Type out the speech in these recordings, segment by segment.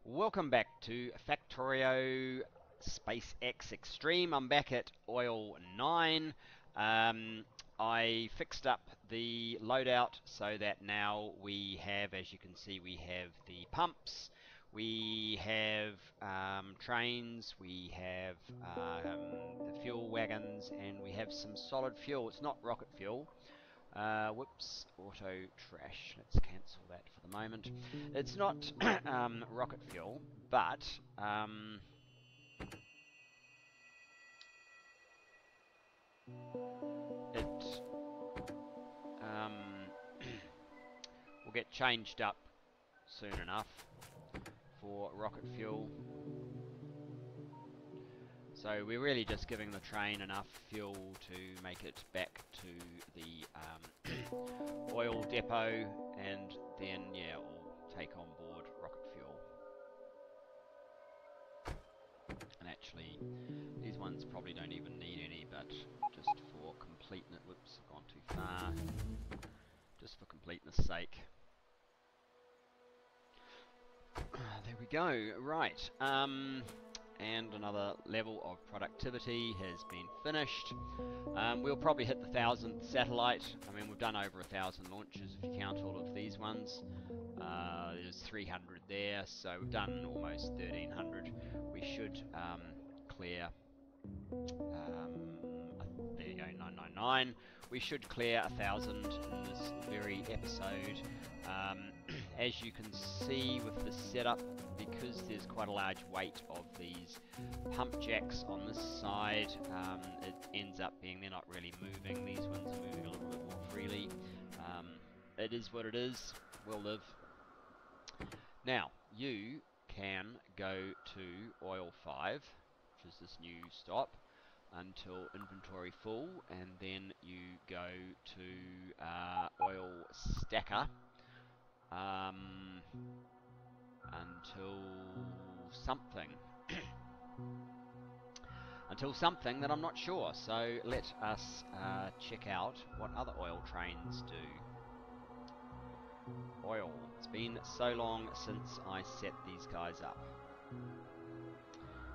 Welcome back to Factorio SpaceX Extreme. I'm back at oil 9. I fixed up the loadout so that now we have, as you can see, we have the pumps, we have trains, we have the fuel wagons, and we have some solid fuel. It's not rocket fuel. Whoops, auto trash. Let's cancel that for the moment. It's not rocket fuel, but it will get changed up soon enough for rocket fuel. So we're really just giving the train enough fuel to make it back to the oil depot, and then yeah, we'll take on board rocket fuel. And actually, these ones probably don't even need any, but just for completeness, whoops, gone too far. Just for completeness sake. There we go. Right. And another level of productivity has been finished. We'll probably hit the 1000th satellite. I mean, we've done over 1000 launches if you count all of these ones. There's 300 there, so we've done almost 1300. We should clear. There you go, 999. We should clear 1000 in this very episode. As you can see with the setup, because there's quite a large weight of these pump jacks on this side, it ends up being they're not really moving. These ones are moving a little bit more freely. It is what it is. We'll live. Now, you can go to oil 5, which is this new stop, until inventory full, and then you go to oil stacker until something until something that I'm not sure. So let us check out what other oil trains do. Oil. It's been so long since I set these guys up.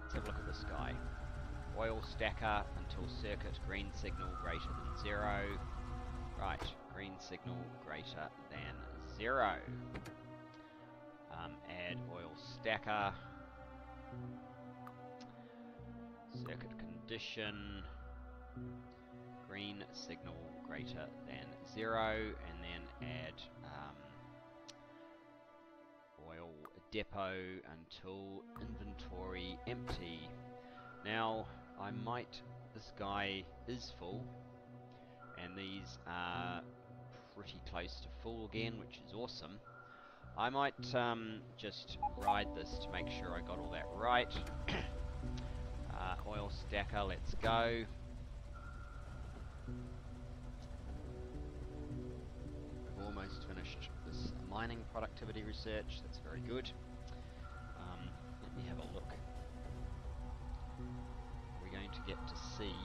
Let's have a look at this guy. Oil stacker until circuit green signal greater than 0. Right, green signal greater than 0. Add oil stacker. Circuit condition. Green signal greater than 0. And then add oil depot until inventory empty. Now, this guy is full, and these are pretty close to full again, which is awesome. I might just ride this to make sure I got all that right. Oil stacker, let's go. We've almost finished this mining productivity research. That's very good. Let me have a look. We're going to get to see.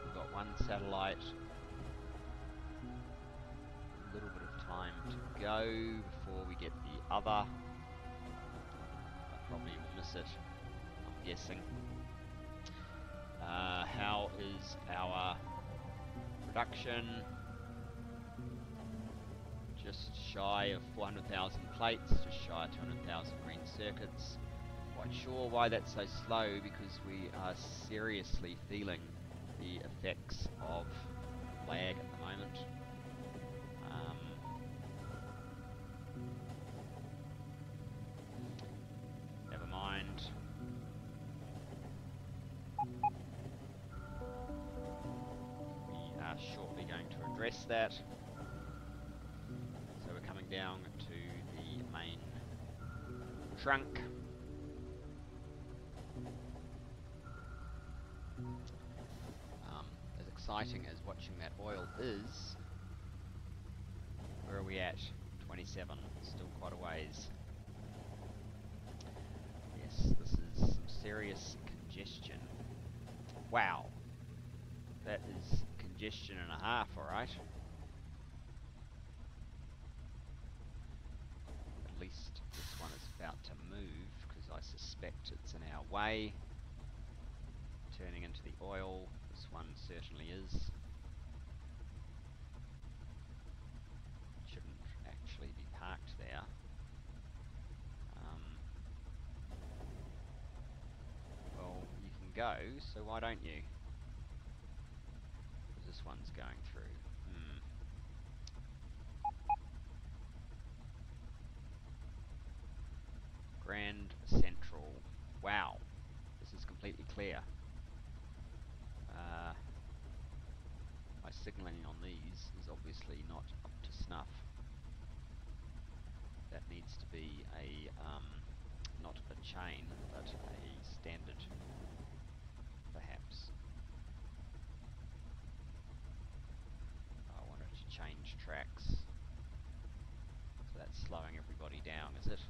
We've got one satellite. A little bit of time to go before we get the other. I probably will miss it, I'm guessing. How is our production? Just shy of 400,000 plates, just shy of 200,000 green circuits. Quite sure why that's so slow, because we are seriously feeling the effects of lag at the moment. Never mind. We are shortly going to address that. So we're coming down to the main trunk. As exciting as watching that oil is, where are we at? 27, still quite a ways. Yes, this is some serious congestion. Wow, that is congestion and a half, alright. I suspect it's in our way. Turning into the oil, this one certainly is. Shouldn't actually be parked there. Well, you can go, so why don't you? Because this one's going through. Grand Central. Wow, this is completely clear. My signalling on these is obviously not up to snuff. That needs to be a, not a chain, but a standard, perhaps. I wanted to change tracks. So that's slowing everybody down, is it?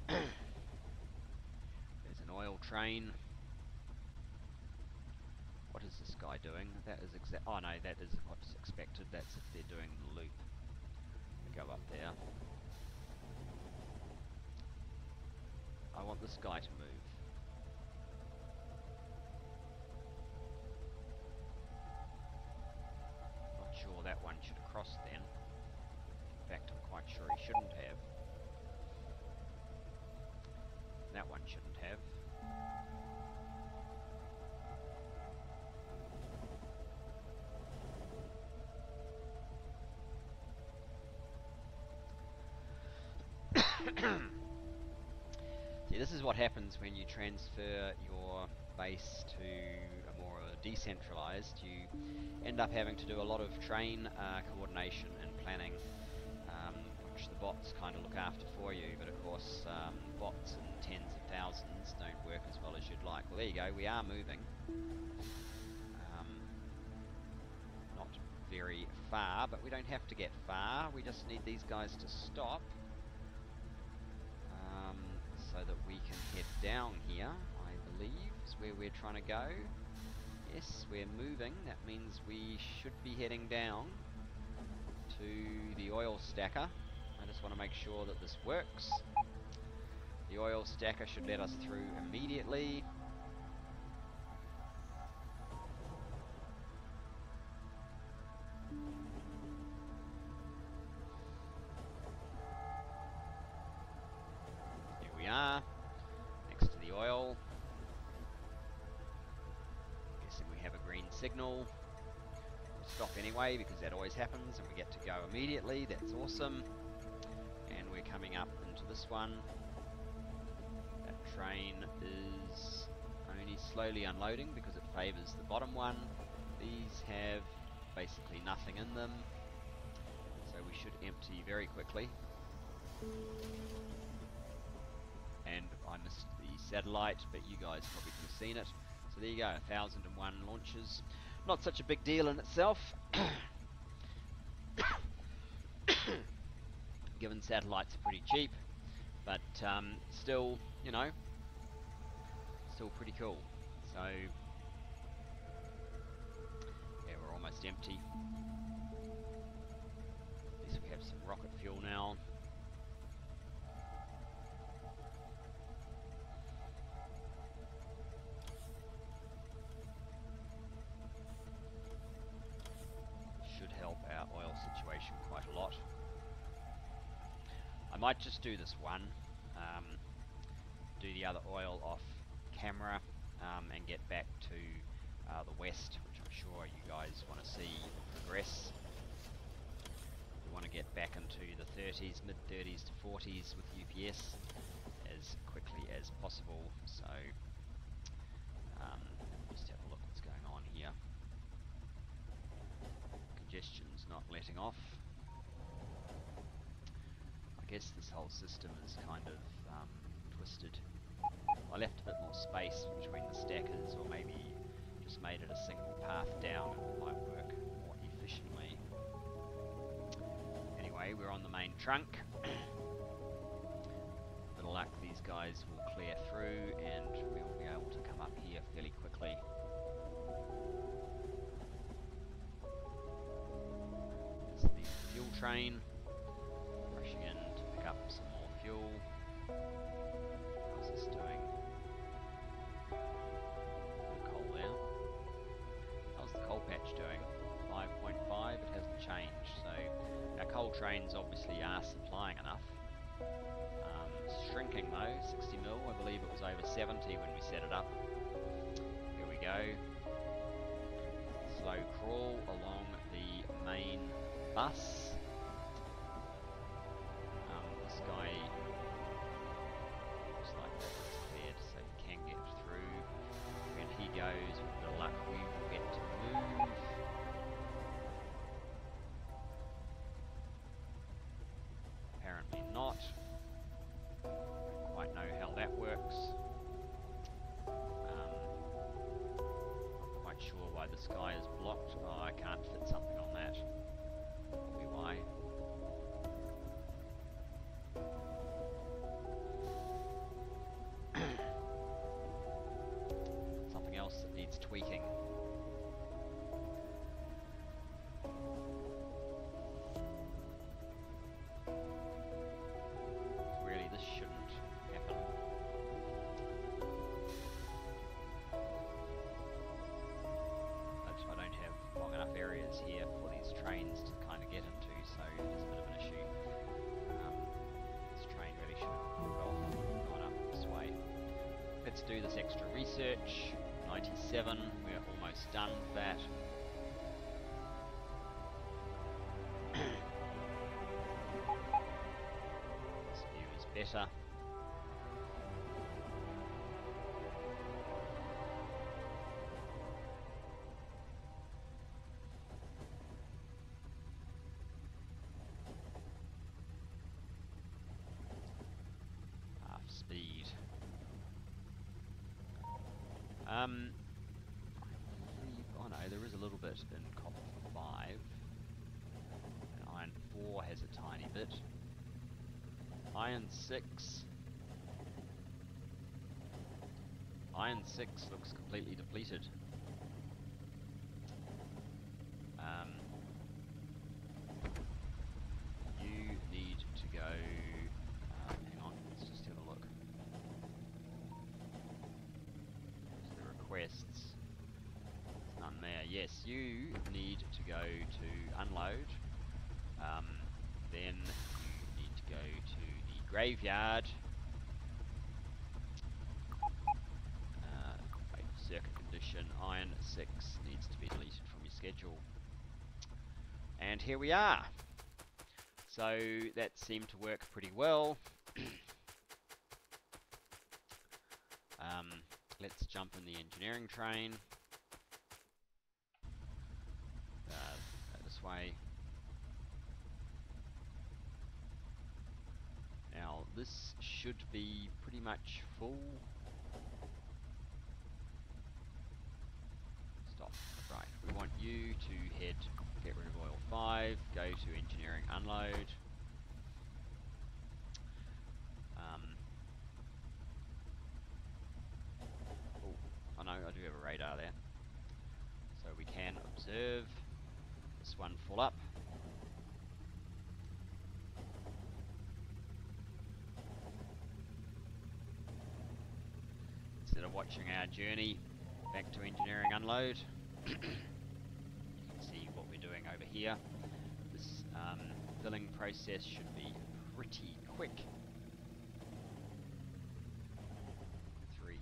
There's an oil train. What is this guy doing? That is oh no, that is what's expected. That's if they're doing the loop. We go up there. I want this guy to move. Not sure that one should have crossed then. In fact, I'm quite sure he shouldn't have. That one shouldn't have. See, this is what happens when you transfer your base to a more decentralized. You end up having to do a lot of train coordination and planning, which the bots kind of look after for you, but of course bots in tens of thousands don't work as well as you'd like. Well, there you go, we are moving. Not very far, but we don't have to get far, we just need these guys to stop. So that we can head down here, I believe, is where we're trying to go. Yes, we're moving. That means we should be heading down to the oil stacker. I just want to make sure that this works. The oil stacker should let us through immediately. We are next to the oil. Guessing we have a green signal. We'll stop anyway because that always happens and we get to go immediately. That's awesome. And we're coming up into this one. That train is only slowly unloading because it favours the bottom one. These have basically nothing in them, so we should empty very quickly. And I missed the satellite, but you guys probably could have seen it. So there you go, 1001 launches. Not such a big deal in itself, given satellites are pretty cheap, but still, you know, still pretty cool. So, yeah, we're almost empty. At least we have some rocket fuel now. Help our oil situation quite a lot. I might just do this one, do the other oil off camera, and get back to the west, which I'm sure you guys want to see progress. We want to get back into the 30s, mid-30s to 40s with UPS as quickly as possible. So just have a look what's going on here. Congestion's not letting off. I guess this whole system is kind of twisted. I left a bit more space between the stackers, or maybe just made it a single path down. It might work more efficiently. Anyway, we're on the main trunk. Little luck, these guys will clear through and we will be able to come up here fairly quickly. Fuel train rushing in to pick up some more fuel. How's this doing? The coal there. How's the coal patch doing? 5.5, it hasn't changed, so our coal trains obviously are supplying enough. Shrinking though, 60 mil, I believe it was over 70 when we set it up. Here we go. Slow crawl along the main bus. This guy looks like that's cleared, so he can get through. When he goes, with a bit of luck, we will get to move. Apparently not. Don't quite know how that works. Not quite sure why the sky is blocked. Oh, I can't fit something on that. Probably why. Something else that needs tweaking. Really, this shouldn't happen. But I don't have long enough areas here for these trains to kind of get into, so it is a bit of an issue. This train really should have pulled off and gone up this way. Let's do this extra research. 97, we're almost done with that. This view is better. Half speed. I believe, oh no, there is a little bit in copper 5. And iron 4 has a tiny bit. Iron 6. Iron 6 looks completely depleted. You need to go... hang on, let's just have a look. The requests. There's none there. Yes, you need to go to unload. Then you need to go to the graveyard. Wait, circuit condition. Iron 6 needs to be deleted from your schedule. And here we are. So that seemed to work pretty well. Let's jump in the engineering train. This way. Now this should be pretty much full. Stop. Right, we want you to head, get rid of oil 5, go to engineering unload. Oh no, I do have a radar there. So we can observe this one full up. Instead of watching our journey back to engineering unload, you can see what we're doing over here. This filling process should be pretty quick. 3.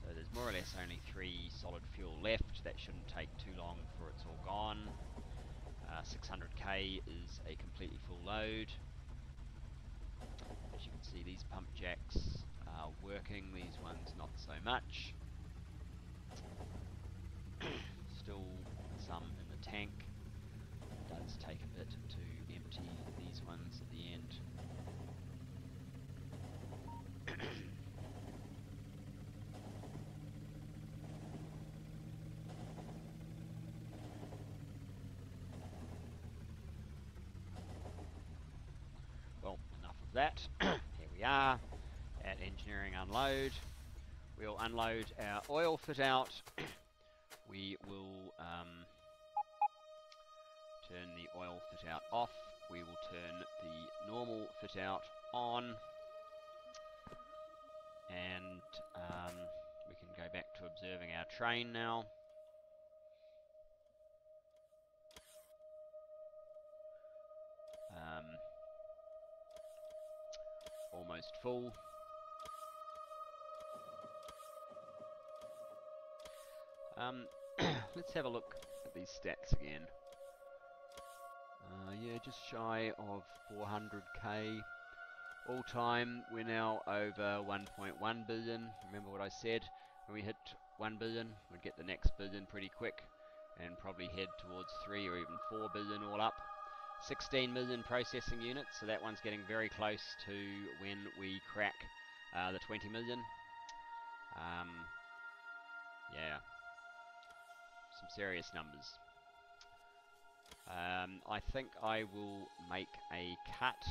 So there's more or less only 3 solid fuel left. That shouldn't take too long before it's all gone. 600k is a completely full load. As you can see, these pump jacks are working, these ones not so much. Still some in the tank. It does take a bit to empty these ones at the end. Well, enough of that. Here we are at engineering unload. We'll unload our oil fit out. We will turn the oil fit out off. We will turn the normal fit out on, and we can go back to observing our train now. Almost full. Let's have a look at these stats again. Yeah, just shy of 400k. All time, we're now over 1.1 billion. Remember what I said? When we hit 1 billion, we'd get the next billion pretty quick, and probably head towards 3 or even 4 billion all up. 16 million processing units, so that one's getting very close to when we crack the 20 million. Yeah, some serious numbers. I think I will make a cut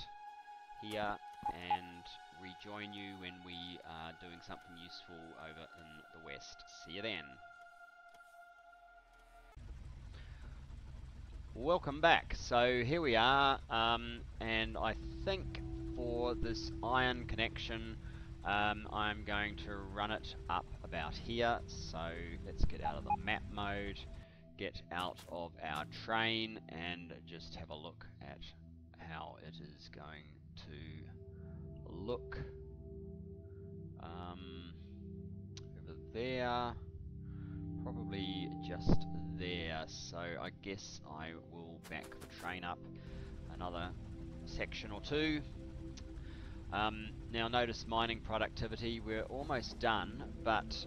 here and rejoin you when we are doing something useful over in the west. See you then. Welcome back. So here we are, and I think for this iron connection, I'm going to run it up about here. So let's get out of the map mode, get out of our train, and just have a look at how it is going to look. Over there, probably just there, so I guess I will back the train up another section or two. Now notice mining productivity, we're almost done, but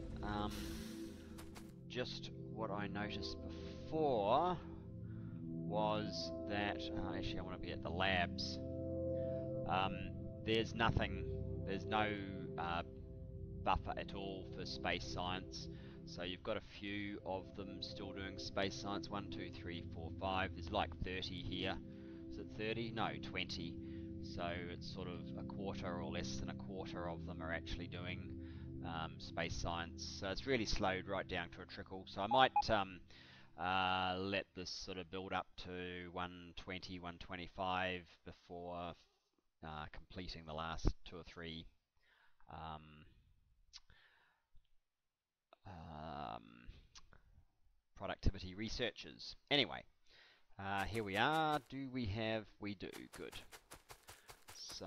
just what I noticed before was that, actually I want to be at the labs. There's nothing, there's no buffer at all for space science. So you've got a few of them still doing space science, 1, 2, 3, 4, 5, there's like 30 here. Is it 30? No, 20. So it's sort of a quarter or less than a quarter of them are actually doing space science. So it's really slowed right down to a trickle. So I might let this sort of build up to 120, 125 before completing the last 2 or 3 productivity researchers. Anyway, here we are. Do we have? We do. Good. So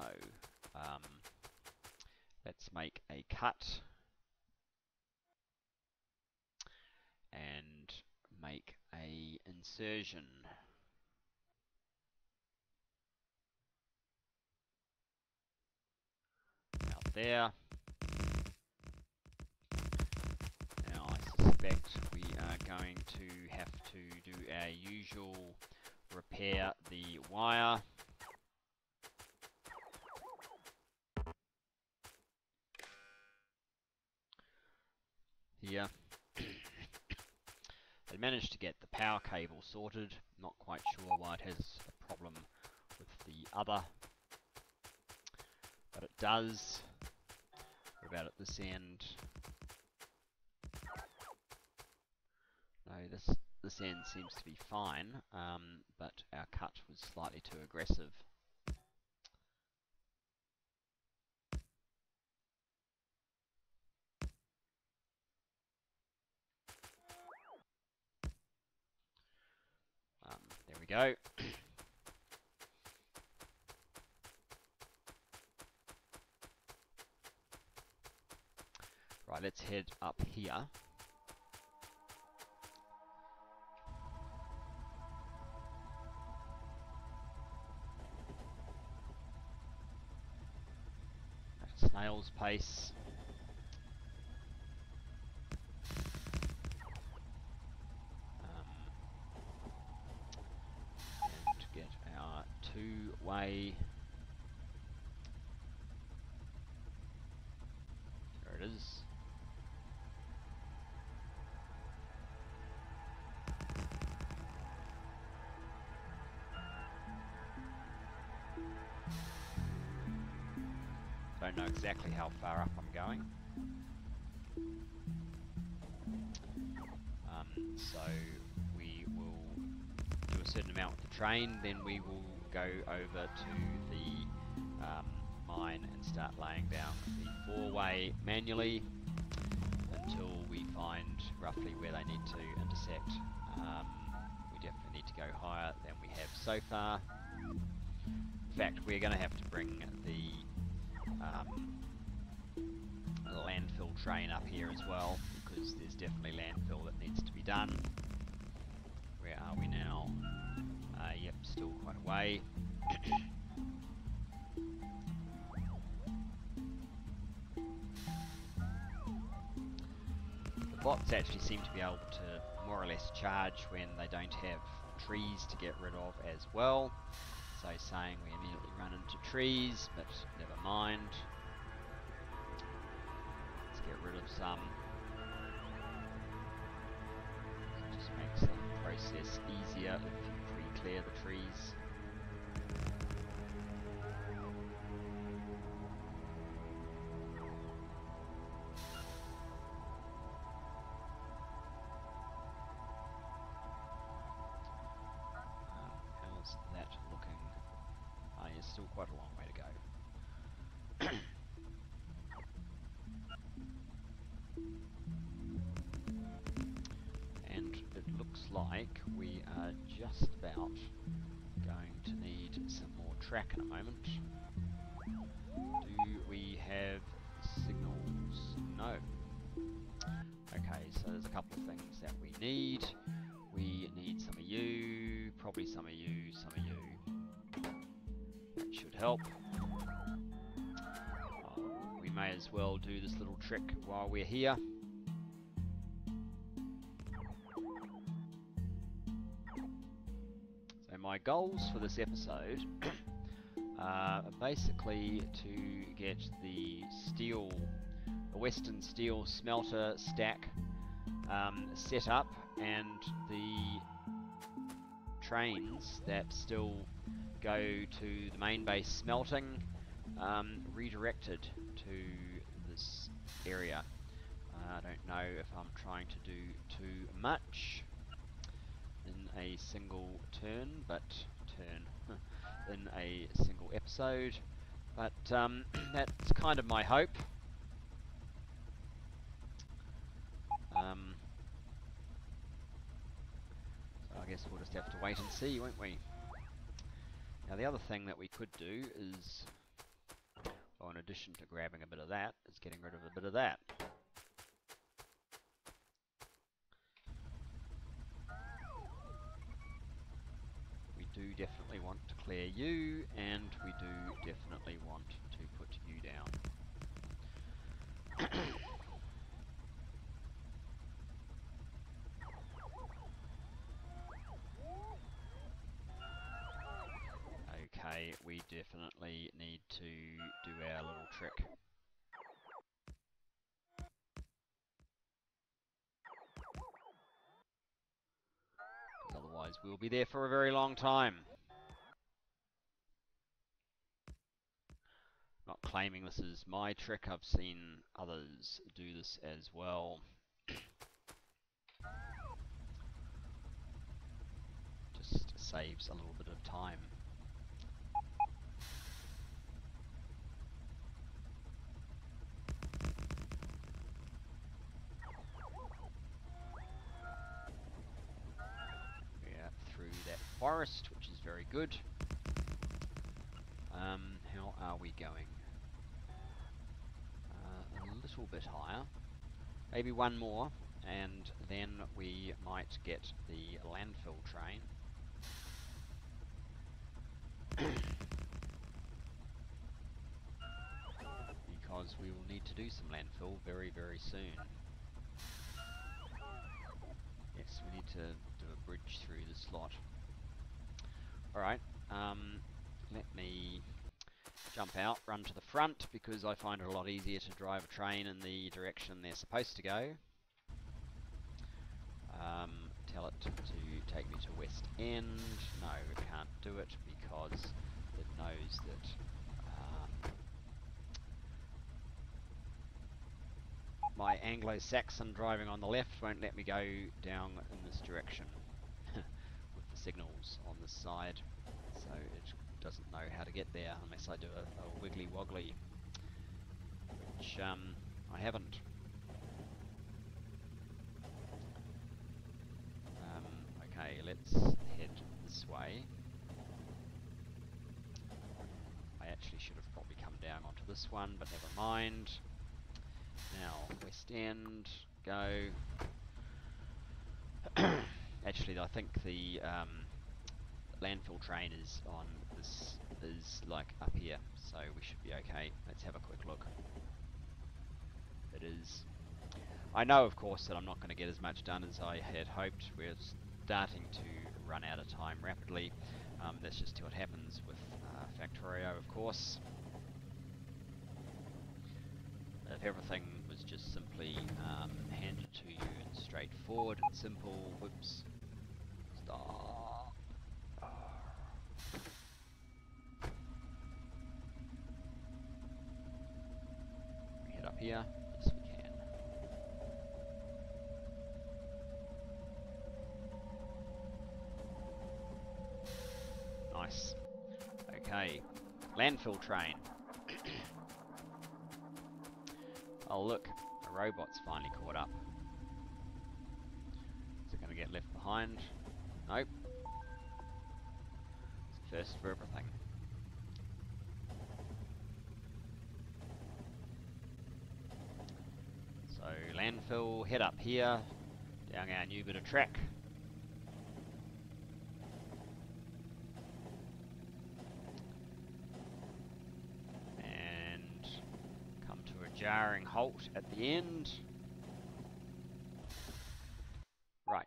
let's make a cut and make a insertion. Out there. Now I suspect we are going to have to do our usual repair the wire. Here. I managed to get the power cable sorted. Not quite sure why it has a problem with the other, but it does. What about at this end? No, this end seems to be fine, but our cut was slightly too aggressive. There we go. Right, let's head up here. At a snail's pace. And get our two-way. There it is. Don't know exactly how far up I'm going. So we will do a certain amount with the train, then we will go over to the mine and start laying down the 4-way manually until we find roughly where they need to intersect. We definitely need to go higher than we have so far. In fact, we're going to have to bring the landfill train up here as well, because there's definitely landfill that needs to be done. Where are we now? Yep, still quite a way. The bots actually seem to be able to more or less charge when they don't have trees to get rid of as well. So saying we immediately run into trees, but never mind. Let's get rid of some. It just makes the process easier if you pre-clear the trees. How's that looking? There's still quite a long way to go. And it looks like we are just about going to need some more track in a moment. Do we have signals? No. Okay, so there's a couple of things that we need. We need some of you, probably some of you, some of you. That should help. We may as well do this little trick while we're here. So my goals for this episode are basically to get the Western Steel smelter stack set up, and the trains that still go to the main base smelting redirected to this area. I don't know if I'm trying to do too much in a single turn, in a single episode, but that's kind of my hope. So I guess we'll just have to wait and see, won't we? Now the other thing that we could do is, well, in addition to grabbing a bit of that, is getting rid of a bit of that. We do definitely want to clear you, and we do definitely want to put you down. Okay, we definitely need to do our little trick. Otherwise we'll be there for a very long time. Not claiming this is my trick, I've seen others do this as well. Just saves a little bit of time. Through that forest, which is very good. How are we going? A little bit higher. Maybe one more, and then we might get the landfill train. Because we will need to do some landfill very, very soon. Yes, we need to do a bridge through the slot. Alright, let me jump out, run to the front, because I find it a lot easier to drive a train in the direction they're supposed to go. Tell it to take me to West End. No, it can't do it because it knows that my Anglo-Saxon driving on the left won't let me go down in this direction with the signals on this side, so it doesn't know how to get there unless I do a wiggly woggly, which I haven't. Okay, let's head this way. I actually should have probably come down onto this one, but never mind. Now, West End, go. Actually, I think the landfill train is on this, is like up here, so we should be okay. Let's have a quick look. It is. I know, of course, that I'm not going to get as much done as I had hoped. We're starting to run out of time rapidly. That's just what happens with Factorio, of course. If everything was just simply handed to you and straightforward and simple, whoops, stop. We head up here, yes we can. Nice. Okay, landfill train. Oh look, a robot's finally caught up. Is it going to get left behind? Nope. It's first for everything. So landfill, head up here, down our new bit of track. Jarring halt at the end. Right.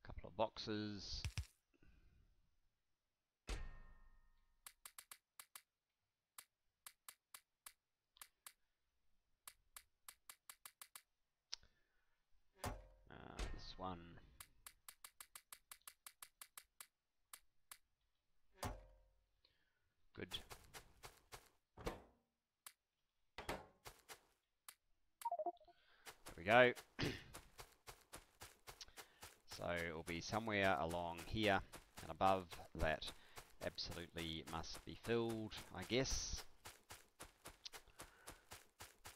Couple of boxes. This one. Good. We go. So it will be somewhere along here and above that. Absolutely must be filled, I guess.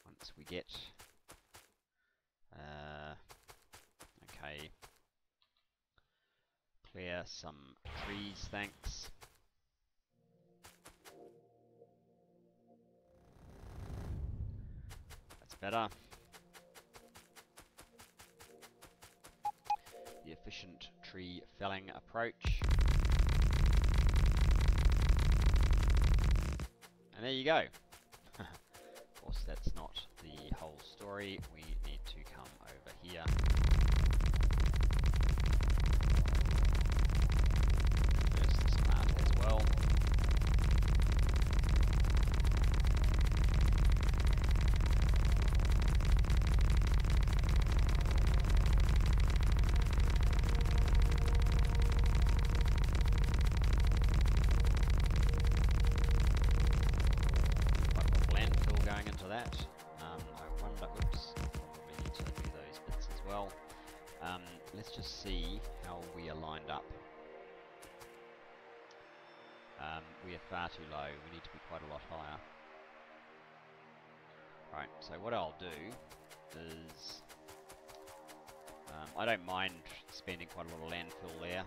Once we get okay, clear some trees, thanks. That's better. The efficient tree felling approach. And there you go. Of course, that's not the whole story. We need to come over here. Reverse this part as well. Let's just see how we are lined up. We are far too low. We need to be quite a lot higher. Right, so what I'll do is I don't mind spending quite a lot of landfill there,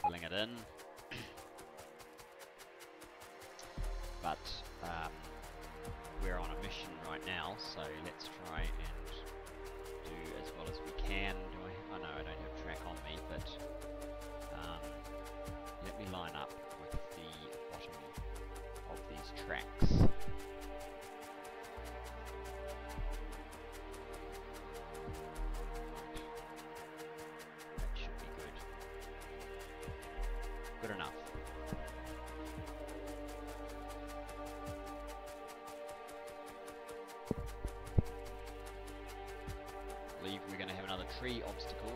filling it in, but we're on a mission right now, so let's try and do as well as we can. Oh no, I don't have track on me, but let me line up with the bottom of these tracks. That should be good. Good enough. Believe we're going to have another tree obstacle.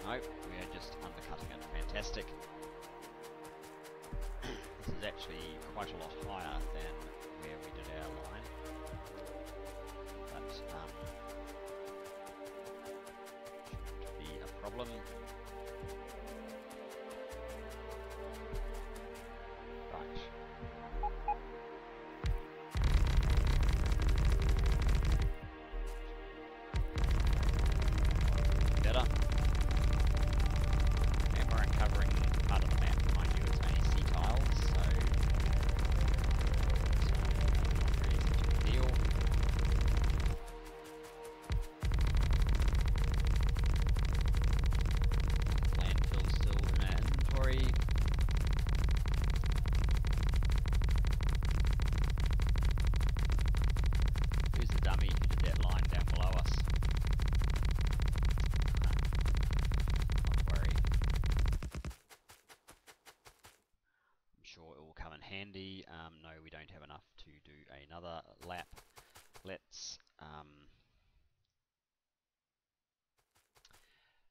Nope, we are just undercutting it. Fantastic. This is actually quite a lot higher than where we did our line. But should be problem. Right. Better. And we're uncovering part of the map. Mind you, it's only C tiles, so not really such a big deal. Landfill's still in our inventory. Who's the dummy who did that line down below us? Not worry. I'm sure it will come in handy. No, we don't have enough to do another lap. Let's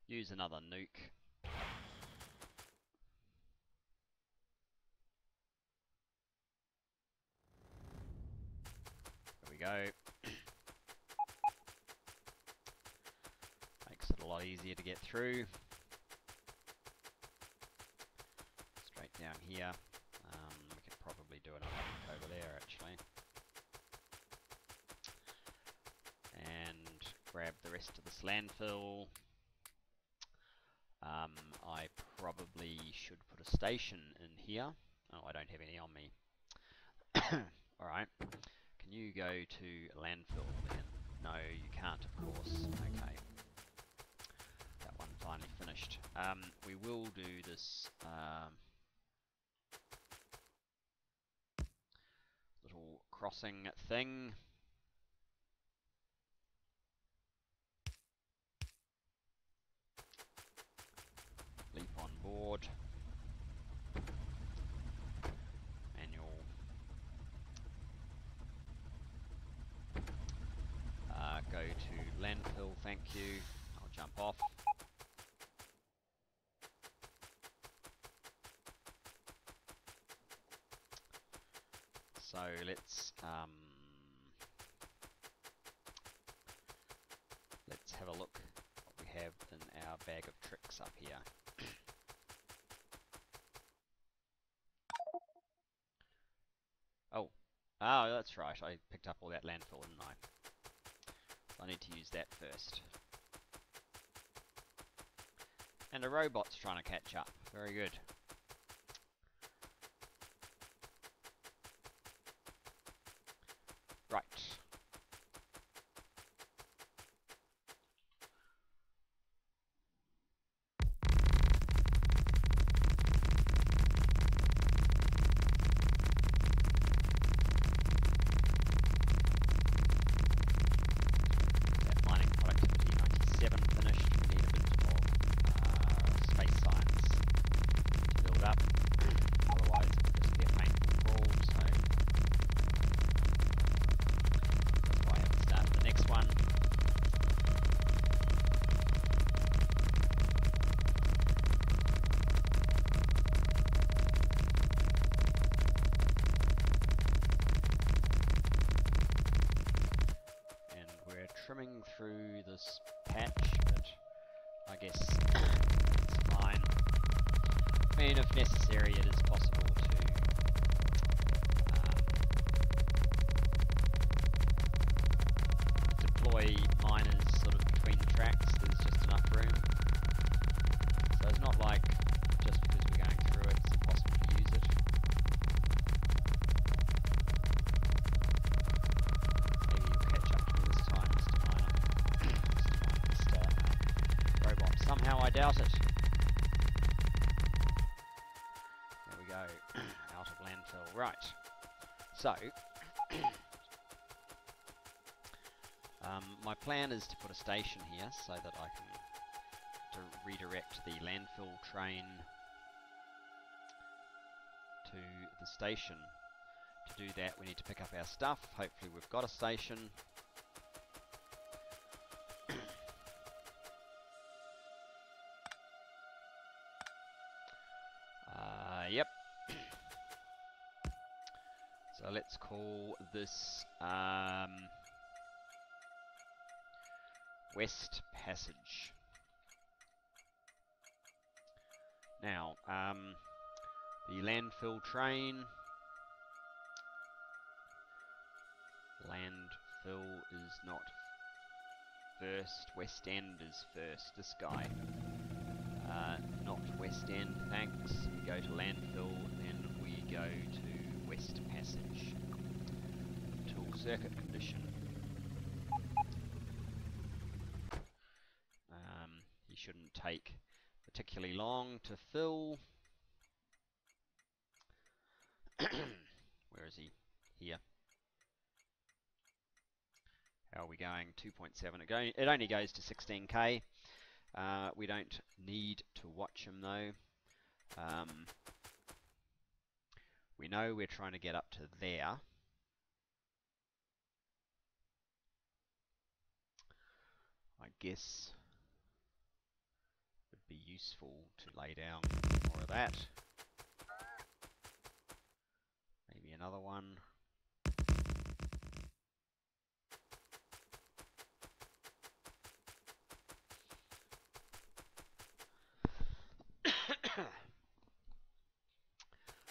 use another nuke. There we go. Makes it a lot easier to get through. Straight down here. We could probably do another nuke over there actually. And grab the rest of this landfill. I probably should put a station in here. Oh, I don't have any on me. Alright. Can you go to landfill then? No, you can't, of course. Okay. That one finally finished. We will do this little crossing thing. Leap on board. Manual. Go to landfill, thank you. I'll jump off. So let's have a look what we have in our bag of tricks up here. Oh, that's right. I picked up all that landfill, didn't I? So I need to use that first. And a robot's trying to catch up. Very good. Right. That mining productivity 97 finished. We need a bit of space science to build up. Otherwise it will just be a painful crawl, so that's why I haven't started the next one. And we're trimming through this patch, but I guess it's fine. I mean, if necessary, it is possible to deploy miners sort of between the tracks. There's just enough room. So it's not like just because we're going through it, it's impossible to use it. Maybe you'll catch up to me this time, Mr. Miner. Mr. Robot. Somehow I doubt it. There we go. Out of landfill. Right. So, my plan is to put a station here so that I can redirect the landfill train to the station. To do that, we need to pick up our stuff. Hopefully we've got a station. Yep. So let's call this West Passage. Now, the landfill train. Landfill is not first. West End is first. This guy. Not West End, thanks. We go to landfill, then we go to West Passage. Tool circuit condition. He shouldn't take particularly long to fill. Where is he? Here. How are we going? 2.7. It only goes to 16k. We don't need to watch him though. We know we're trying to get up to there. I guess it would be useful to lay down more of that. Maybe another one.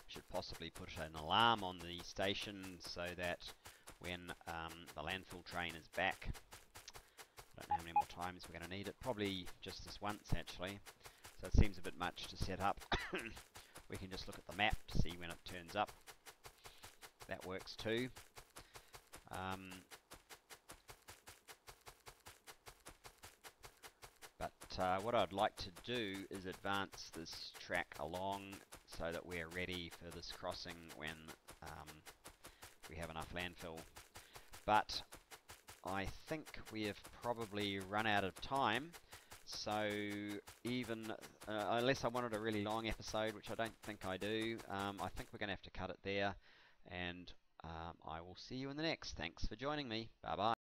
Should possibly put an alarm on the station so that when the landfill train is back, I don't know how many more times we're going to need it, probably just this once actually, so it seems a bit much to set up. We can just look at the map to see when it turns up. That works too. But what I'd like to do is advance this track along so that we're ready for this crossing when we have enough landfill. But I think we have probably run out of time, so even unless I wanted a really long episode, which I don't think I do, I think we're going to have to cut it there, and I will see you in the next. Thanks for joining me. Bye bye.